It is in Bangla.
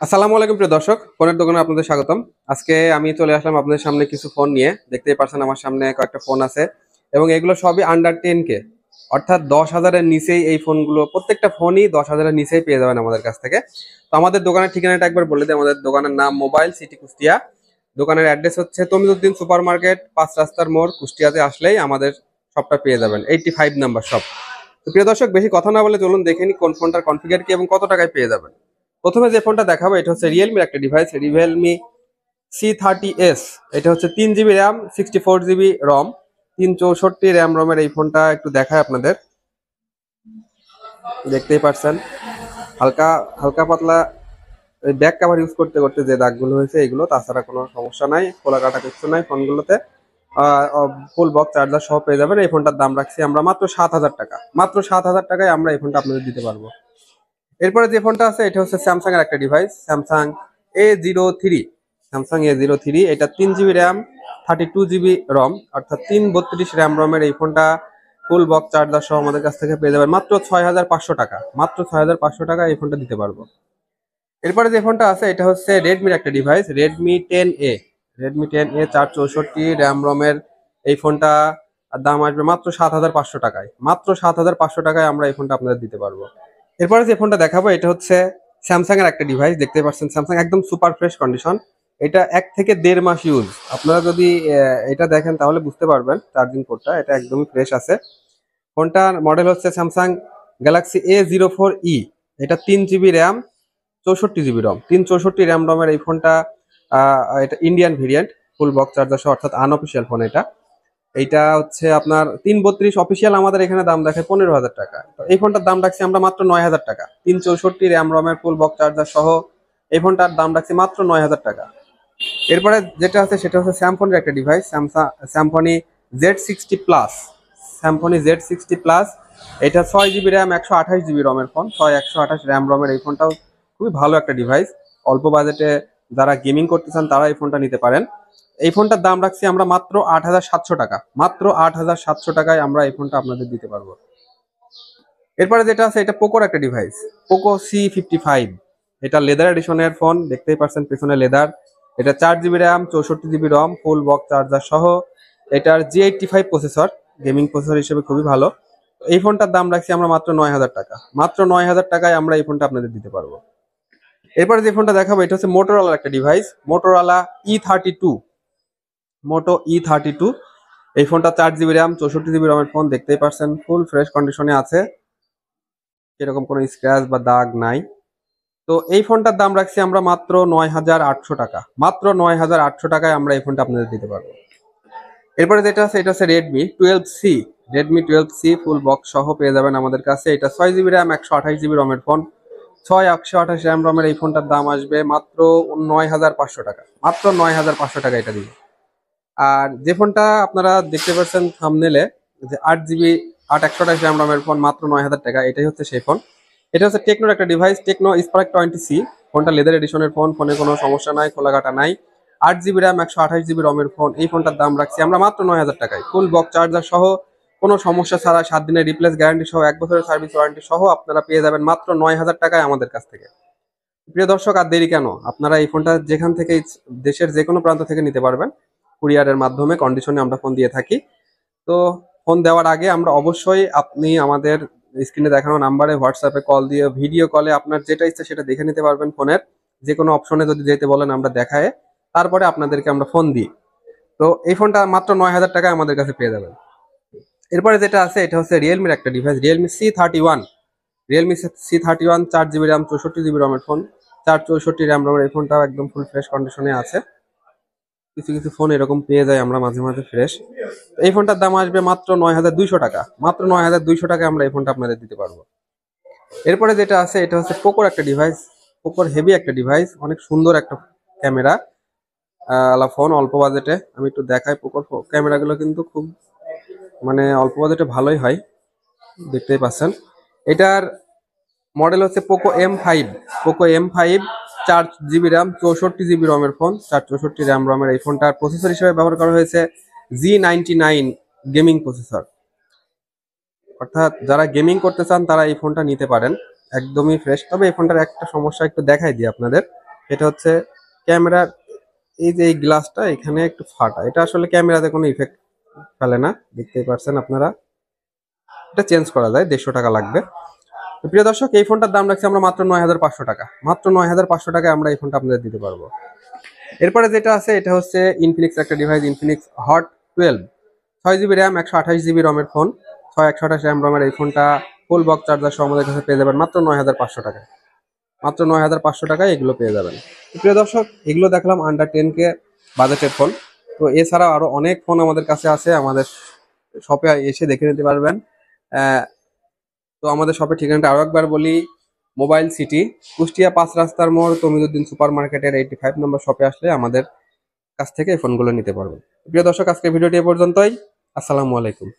আসসালামু আলাইকুম প্রিয় দর্শক, ফোনের দোকানে আপনাদের স্বাগতম। আজকে আমি চলে আসলাম আপনাদের সামনে কিছু ফোন নিয়ে। দেখতেই পারছেন আমার সামনে কয়েকটা ফোন আছে এবং এগুলো সবই আন্ডার 10K, অর্থাৎ 10,000-এর নিচেই এই ফোনগুলো। প্রত্যেকটা ফোনই 10,000-এর নিচেই পেয়ে যাবেন আমাদের কাছ থেকে। তো আমাদের দোকানের ঠিকানাটা একবার বলে দিই। আমাদের দোকানের নাম মোবাইল সিটি কুষ্টিয়া। দোকানের অ্যাড্রেস হচ্ছে তমিজউদ্দিন সুপার মার্কেট, 5 রাস্তার মোড়, কুষ্টিয়াতে আসলেই আমাদের শপটা পেয়ে যাবেন। 85 নাম্বার শপ। তো প্রিয় দর্শক, বেশি কথা না বলে চলুন দেখে নিই কোন ফোনটার কনফিগার কি এবং কত টাকায় পেয়ে যাবেন। প্রথমে যে ফোনটা দেখাবো এটা হচ্ছে রিয়েলমির একটা ডিভাইস, Realme C30s। এটা হচ্ছে 3 GB র্যাম, 64 GB রম, 364 র্যাম রমের এই ফোনটা একটু দেখায় আপনাদের। দেখতেই পারছেন হালকা হালকা পাতলা ব্যাক কাভার ইউজ করতে করতে যে দাগগুলো হয়েছে এগুলো, তাছাড়া কোনো সমস্যা নাই, খোলা কাটা কিছু নাই ফোনগুলোতে। ফুল বক্স চার্জার সহ পেয়ে যাবেন। এই ফোনটার দাম রাখছি আমরা মাত্র 7,000 টাকা। মাত্র 7,000 টাকায় আমরা এই ফোনটা আপনাদের দিতে পারবো। এরপরে যে ফোনটা আছে এটা হচ্ছে স্যামসাং এর একটা ডিভাইস, A03। স্যামসাং A03, এটা 3 GB র্যাম, 32 GB রম, অর্থাৎ 332 র্যাম রমের এই ফোনটা ফুল বক্স চার্জার সহ আমাদের কাছ থেকে পেয়ে যাবেন মাত্র 6,500 টাকা। মাত্র 6,500 টাকা এই ফোনটা দিতে পারবো। এরপরে যে ফোনটা আছে এটা হচ্ছে রেডমির একটা device, Redmi 10A। Redmi 10A 464 RAM রমের এই ফোনটা দাম আসবে মাত্র 7,500 টাকায়। মাত্র 7,500 টাকায় আমরা এই ফোনটা আপনাদের দিতে পারবো। এরপরে যে ফোনটা দেখাবো এটা হচ্ছে স্যামসাং এর একটা ডিভাইস। দেখতে পাচ্ছেন স্যামসাং একদম সুপার ফ্রেশ কন্ডিশন। এটা 1 থেকে 1.5 মাস ইউজ। আপনারা যদি এটা দেখেন তাহলে বুঝতে পারবেন চার্জিং পোর্টটা এটা একদমই ফ্রেশ আছে। ফোনটার মডেল হচ্ছে স্যামসাং গ্যালাক্সি A04e। এটা 3 GB র্যাম, 64 GB রম, 364 র্যাম রমের এই ফোনটা। এটা Indian variant, full box charger সহ, অর্থাৎ আনঅফিসিয়াল ফোন এটা। এইটা হচ্ছে আপনার 332, অফিসিয়াল আমাদের এখানে দাম দেখে 15,000 টাকা। তো এই ফোনটার দাম রাখছি আমরা মাত্র 9,000 টাকা। 364 র্যাম রমের ফুল বক্স চার্জার সহ এই ফোনটার দাম রাখছি মাত্র 9,000 টাকা। এরপরে যেটা আছে সেটা হচ্ছে স্যামফোনের একটা device, Symphony Z60 plus. Symphony Z60 plus, এটা 6 GB র্যাম, 128 GB রমের ফোন, 128 র্যাম রমের এই ফোনটাও খুবই ভালো একটা ডিভাইস। অল্প বাজেটে যারা গেমিং করতে চান তারা এই ফোনটা নিতে পারেন। এই ফোনটার দাম রাখছি আমরা মাত্র 8,700 টাকা। মাত্র 8,700 টাকায় আমরা এই ফোনটা আপনাদের দিতে পারবো। এরপরে যেটা আছে এটা পোকোর একটা ডিভাইস, Poco C55। এটা লেদার এডিশনের ফোন, দেখতেই পাচ্ছেন পেছনে লেদার। এটা 4 GB র্যাম, 64 GB রম, ফুল বক্স চার্জার সহ। এটার G85 প্রসেসর, গেমিং প্রসেসর হিসেবে খুবই ভালো। এই ফোনটার দাম রাখছি আমরা মাত্র 9,000 টাকা। মাত্র 9,000 টাকায় আমরা এই ফোনটা আপনাদের দিতে পারবো। এরপরে যে ফোনটা দেখাবো এটা হচ্ছে মোটোরোলার একটা ডিভাইস, মোটোরোলা E32। মোটো E32, এই ফোনটা 4 GB র্যাম, 64 GB রমের ফোন। দেখতেই পাচ্ছেন ফুল ফ্রেশ কন্ডিশনে আছে, এরকম কোনো স্ক্র্যাচ বা দাগ নাই। তো এই ফোনটার দাম রাখছি আমরা মাত্র 9,800 টাকা। মাত্র 9,800 টাকায় আমরা এই ফোনটা আপনাদের দিতে পারবো। এরপরে যেটা আছে এটা হচ্ছে Redmi 12C। Redmi 12C full box সহ পেয়ে যাবেন আমাদের কাছে। এটা 6 GB র্যাম, 128 GB রমের ফোন, 128 র্যাম রমের এই ফোনটার দাম আসবে মাত্র 9,500 টাকা। মাত্র 9,500 টাকা এটা দিবে। আর যে ফোনটা আপনারা দেখতে পাচ্ছেন থাম্বনেলে, যে 8 GB 128 র্যাম রমের ফোন, মাত্র 9,000 টাকা, এটাই হচ্ছে সেই ফোন। এটা হচ্ছে টেকনোর একটা ডিভাইস, টেকনো স্পার্ক 20C। ফোনটা লেদার এডিশনের ফোন, ফোনে কোনো সমস্যা নাই, খোলাঘাটা নাই। 8 GB র্যাম, 128 GB রমের ফোন। এই ফোনটার দাম রাখছি আমরা মাত্র 9,000 টাকায়, ফুল বক্স চার্জার সহ, কোনো সমস্যা ছাড়া, 7 দিনের রিপ্লেস গ্যারান্টি সহ, 1 বছরের সার্ভিস ওয়ারেন্টি সহ আপনারা পেয়ে যাবেন মাত্র 9,000 টাকায় আমাদের কাছ থেকে। প্রিয় দর্শক, আর দেরি কেন, আপনারা এই ফোনটা যেখান থেকে দেশের যে কোনো প্রান্ত থেকে নিতে পারবেন। কুরিয়ারের মাধ্যমে কন্ডিশনে আমরা ফোন দিয়ে থাকি। তো ফোন দেওয়ার আগে আমরা অবশ্যই আপনি আমাদের স্ক্রিনে দেখানো নাম্বারে হোয়াটসঅ্যাপে কল দিয়ে, ভিডিও কলে আপনার যেটা ইচ্ছে সেটা দেখে নিতে পারবেন। ফোনের যে কোনো অপশনে যদি যেতে বলেন আমরা দেখায় তারপরে আপনাদেরকে আমরা ফোন দিই। তো এই ফোনটা মাত্র 9,000 টাকায় আমাদের কাছে পেয়ে যাবেন। এরপরে যেটা আছে এটা হচ্ছে রিয়েলমির একটা device, Realme C31। Realme C31 4 GB RAM, 64 GB রমের ফোন, 464 র্যাম রমের এই ফোনটাও একদম ফুল ফ্রেশ কন্ডিশনে আছে। কিছু কিছু ফোন এরকম পেয়ে যায় আমরা মাঝে মাঝে ফ্রেশ। এই ফোনটার দাম আসবে মাত্র 9,200 টাকা। মাত্র 9,200 টাকায় আমরা এই ফোনটা আপনাদের দিতে পারবো। এরপরে যেটা আছে এটা হচ্ছে পোকোর একটা ডিভাইস, পোকোর হেভি একটা ডিভাইস, অনেক সুন্দর একটা ক্যামেরা আলা ফোন, অল্প বাজেটে। আমি একটু দেখাই, পোকোর ক্যামেরাগুলো কিন্তু খুব মানে অল্প বাজেটে ভালোই হয়, দেখতেই পাচ্ছেন। এটার মডেল হচ্ছে Poco M5। Poco M5, 4 GB RAM, 64 GB রমের ফোন, 464 র্যাম রমের এই ফোনটার প্রসেসর হিসেবে ব্যবহার করা হয়েছে G99 গেমিং প্রসেসর। অর্থাৎ যারা গেমিং করতে চান তারা এই ফোনটা নিতে পারেন, একদমই ফ্রেশ। তবে এই ফোনটার একটা সমস্যা একটু দেখাই দিই আপনাদের। এটা হচ্ছে ক্যামেরার এই যে এই গ্লাসটা এখানে একটু ফাটা, এটা আসলে ক্যামেরাতে কোনো ইফেক্ট ফেলে না, দেখতেই পারছেন আপনারা। এটা চেঞ্জ করা যায়, 150 টাকা লাগবে। তো প্রিয় দর্শক, এই ফোনটার দাম রাখছি আমরা মাত্র 9500 টাকা। মাত্র 9500 টাকায় আমরা এই ফোনটা আপনাদের দিতে পারবো। এরপরে যেটা আছে এটা হচ্ছে ইনফিনিক্স একটা device, Infinix hot 12, 6 GB RAM, 128 GB রমের ফোন, 128 র্যাম রমের এই ফোনটা ফুল বক্স চার্জার সহ আমাদের কাছে পেয়ে যাবেন মাত্র 9500 টাকায়। মাত্র 9500 টাকায় এগুলো পেয়ে যাবেন। তো প্রিয় দর্শক, এগুলো দেখলাম আন্ডার 10K বাজেটের ফোন। তো এছাড়াও আরো অনেক ফোন আমাদের কাছে আছে, আমাদের শপে এসে দেখে নিতে পারবেন। তো আমাদের শপের ঠিকানাটা আরো একবার বলি, মোবাইল সিটি, কুষ্টিয়া 5 রাস্তার মোড়, তমিজুদ্দিন সুপার মার্কেটের 85 নম্বর শপে আসলে আমাদের কাছ থেকে এই ফোনগুলো নিতে পারবেন। প্রিয় দর্শক, আজকে ভিডিওটি এ পর্যন্তই। আসসালামু আলাইকুম।